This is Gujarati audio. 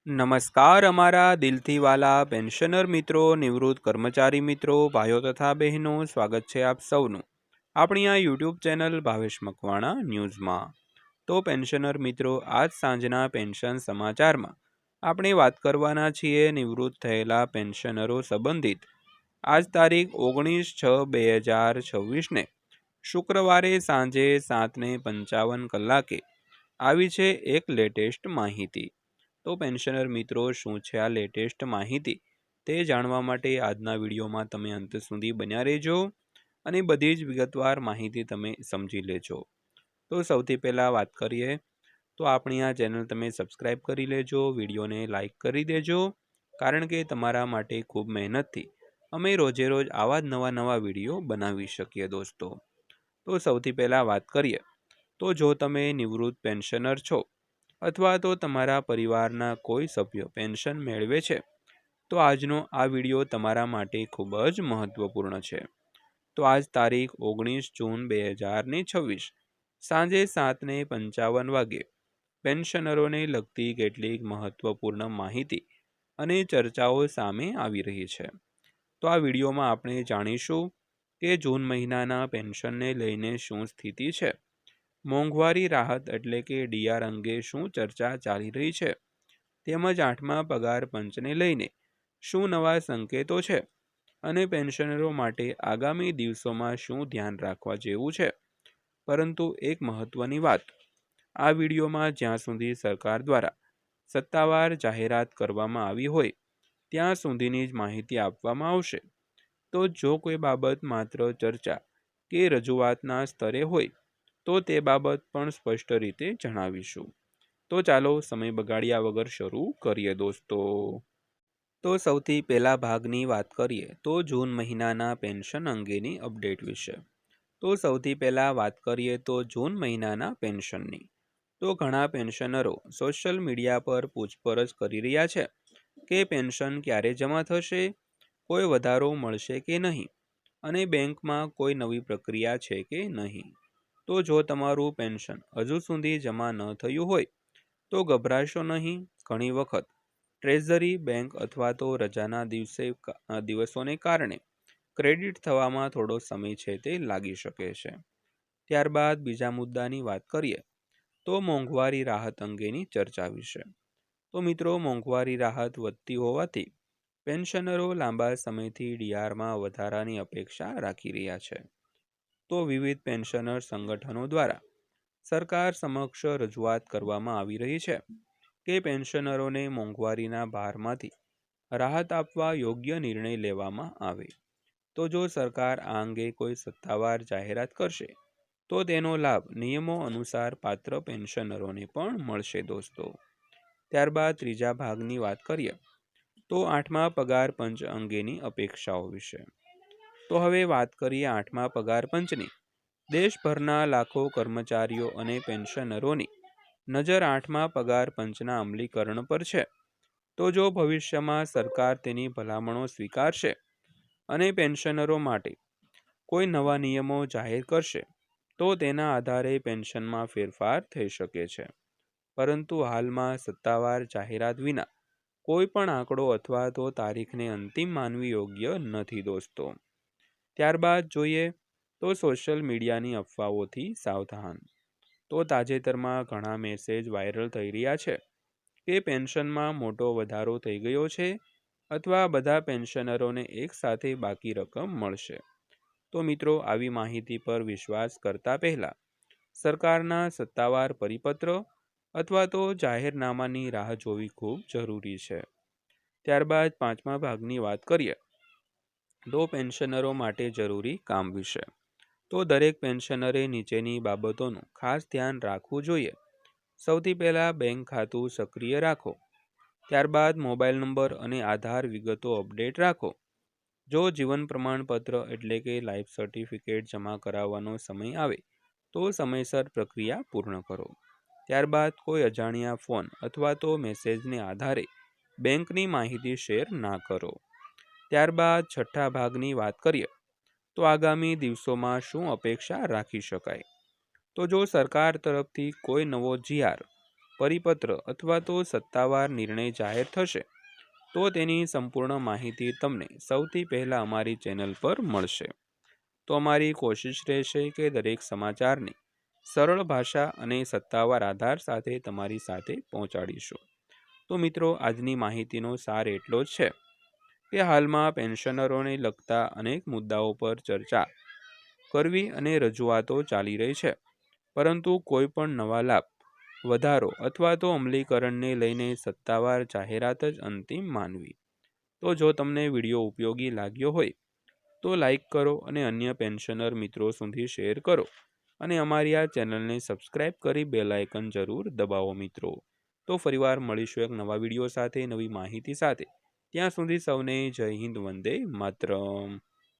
નમસ્કાર અમારા દિલથી વાલા પેન્શનર મિત્રો, નિવૃત્ત કર્મચારી મિત્રો, ભાઈઓ તથા બહેનો, સ્વાગત છે આપ સૌનું આપણી આ યુટ્યુબ ચેનલ ભાવેશ મકવાણા ન્યૂઝમાં। તો પેન્શનર મિત્રો, આજ સાંજના પેન્શન સમાચારમાં આપણે વાત કરવાના છીએ નિવૃત્ત થયેલા પેન્શનરો સંબંધિત આજ તારીખ 19/6/2026ને શુક્રવારે સાંજે 7:55 આવી છે એક લેટેસ્ટ માહિતી। તો પેન્શનર મિત્રો, શું છે આ લેટેસ્ટ માહિતી તે જાણવા માટે આજના વિડીયોમાં તમે અંત સુધી બન્યા રહેજો અને બધી જ વિગતવાર માહિતી તમે સમજી લેજો। તો સૌથી પહેલાં વાત કરીએ તો આપણી આ ચેનલ તમે સબસ્ક્રાઈબ કરી લેજો, વિડીયોને લાઈક કરી દેજો, કારણ કે તમારા માટે ખૂબ મહેનતથી અમે રોજે રોજ આવા જ નવા વિડીયો બનાવી શકીએ દોસ્તો। તો સૌથી પહેલાં વાત કરીએ તો જો તમે નિવૃત્ત પેન્શનર છો અથવા તો તમારા પરિવારના કોઈ સભ્ય પેન્શન મેળવે છે તો આજનો આ વિડીયો તમારા માટે ખૂબ જ મહત્વપૂર્ણ છે। તો આજ તારીખ 19 જૂન 2026 સાંજે 7:55 પેન્શનરોને લગતી કેટલીક મહત્વપૂર્ણ માહિતી અને ચર્ચાઓ સામે આવી રહી છે। તો આ વિડીયોમાં આપણે જાણીશું કે જૂન મહિનાના પેન્શનને લઈને શું સ્થિતિ છે, મોંઘવારી રાહત એટલે કે ડીઆર અંગે શું ચર્ચા ચાલી રહી છે, તેમજ 8મા પગાર પંચને લઈને શું નવા સંકેતો છે અને પેન્શનરો માટે આગામી દિવસોમાં શું ધ્યાન રાખવા જેવું છે। પરંતુ એક મહત્વની વાત, આ વિડીયોમાં જ્યાં સુધી સરકાર દ્વારા સત્તાવાર જાહેરાત કરવામાં આવી હોય ત્યાં સુધીની જ માહિતી આપવામાં આવશે। તો જો કોઈ બાબત માત્ર ચર્ચા કે રજૂઆતના સ્તરે હોય તો તે બાબત પણ સ્પષ્ટ રીતે જણાવીશું। તો ચાલો સમય બગાડ્યા વગર શરૂ કરીએ દોસ્તો। તો સૌથી પહેલા ભાગની વાત કરીએ તો જૂન મહિનાના પેન્શન અંગેની અપડેટ વિશે। તો સૌથી પહેલા વાત કરીએ તો જૂન મહિનાના પેન્શનની। તો ઘણા પેન્શનરો સોશિયલ મીડિયા પર પૂછપરછ કરી રહ્યા છે કે પેન્શન ક્યારે જમા થશે, કોઈ વધારો મળશે કે નહીં અને બેંકમાં કોઈ નવી પ્રક્રિયા છે કે નહીં। તો જો તમારું પેન્શન હજુ સુધી જમા ન થયું હોય તો ગભરાશો નહીં। ઘણી વખત ટ્રેઝરી, બેંક અથવા તો રજાના દિવસોને કારણે ક્રેડિટ થવામાં થોડો સમય છે તે લાગી શકે છે। ત્યારબાદ બીજા મુદ્દાની વાત કરીએ તો મોંઘવારી રાહત અંગેની ચર્ચા વિશે। તો મિત્રો, મોંઘવારી રાહત વધતી હોવાથી પેન્શનરો લાંબા સમયથી ડીઆરમાં વધારાની અપેક્ષા રાખી રહ્યા છે। તો વિવિધ પેન્શનર સંગઠનો દ્વારા સરકાર સમક્ષ રજૂઆત કરવામાં આવી રહી છે કે પેન્શનરોને મોંઘવારીના ભારમાંથી રાહત આપવા યોગ્ય નિર્ણય લેવામાં આવે। તો જો સરકાર આ અંગે કોઈ સત્તાવાર જાહેરાત કરશે તો તેનો લાભ નિયમો અનુસાર પાત્ર પેન્શનરોને પણ મળશે દોસ્તો। ત્યારબાદ ત્રીજા ભાગની વાત કરીએ તો 8મા પગાર પંચ અંગેની અપેક્ષાઓ વિશે। તો હવે વાત કરીએ 8મા પગાર પંચની। દેશભરના લાખો કર્મચારીઓ અને પેન્શનરોની નજર 8મા પગાર પંચના અમલીકરણ પર છે। તો જો ભવિષ્યમાં સરકાર તેની ભલામણો સ્વીકારશે અને પેન્શનરો માટે કોઈ નવા નિયમો જાહેર કરશે તો તેના આધારે પેન્શનમાં ફેરફાર થઈ શકે છે। પરંતુ હાલમાં સત્તાવાર જાહેરાત વિના કોઈ પણ આંકડો અથવા તો તારીખને અંતિમ માનવી યોગ્ય નથી દોસ્તો। ત્યારબાદ જોઈએ તો સોશિયલ મીડિયાની અફવાઓથી સાવધાન। તો તાજેતરમાં ઘણા મેસેજ વાયરલ થઈ રહ્યા છે કે પેન્શનમાં મોટો વધારો થઈ ગયો છે અથવા બધા પેન્શનરોને એક સાથે બાકી રકમ મળશે। તો મિત્રો, આવી માહિતી પર વિશ્વાસ કરતા પહેલા સરકારના સત્તાવાર પરિપત્ર અથવા તો જાહેરનામાની રાહ જોવી ખૂબ જરૂરી છે। ત્યારબાદ 5મા ભાગની વાત કરીએ તો પેન્શનરો માટે જરૂરી કામ વિશે। તો દરેક પેન્શનરે નીચેની બાબતોનું ખાસ ધ્યાન રાખવું જોઈએ। સૌથી પહેલાં બેંક ખાતું સક્રિય રાખો। ત્યારબાદ મોબાઈલ નંબર અને આધાર વિગતો અપડેટ રાખો। જો જીવન પ્રમાણપત્ર એટલે કે લાઈફ સર્ટિફિકેટ જમા કરાવવાનો સમય આવે તો સમયસર પ્રક્રિયા પૂર્ણ કરો। ત્યારબાદ કોઈ અજાણ્યા ફોન અથવા તો મેસેજને આધારે બેંકની માહિતી શેર ના કરો। ત્યારબાદ છઠ્ઠા ભાગની વાત કરીએ તો આગામી દિવસોમાં શું અપેક્ષા રાખી શકાય। તો જો સરકાર તરફથી કોઈ નવો જીઆર, પરિપત્ર અથવા તો સત્તાવાર નિર્ણય જાહેર થશે તો તેની સંપૂર્ણ માહિતી તમને સૌથી પહેલાં અમારી ચેનલ પર મળશે. તો અમારી કોશિશ રહેશે કે દરેક સમાચારની સરળ ભાષા અને સત્તાવાર આધાર સાથે તમારી સાથે પહોંચાડીશું. તો મિત્રો, આજની માહિતીનો સાર એટલો જ છે કે હાલમાં પેન્શનરોને લગતા અનેક મુદ્દાઓ પર ચર્ચા કરવી અને રજૂઆતો ચાલી રહી છે, પરંતુ કોઈ પણ નવા લાભ, વધારો અથવા તો અમલીકરણને લઈને સત્તાવાર જાહેરાત જ અંતિમ માનવી. તો જો તમને વિડીયો ઉપયોગી લાગ્યો હોય તો લાઈક કરો અને અન્ય પેન્શનર મિત્રો સુધી શેર કરો અને અમારી આ ચેનલને સબસ્ક્રાઇબ કરી બેલ આઇકન જરૂર દબાવો મિત્રો. તો ફરીવાર મળીશું એક નવા વિડીયો સાથે, નવી માહિતી સાથે. ત્યાં સુધી સૌને જય હિન્દ, વંદે માતરમ.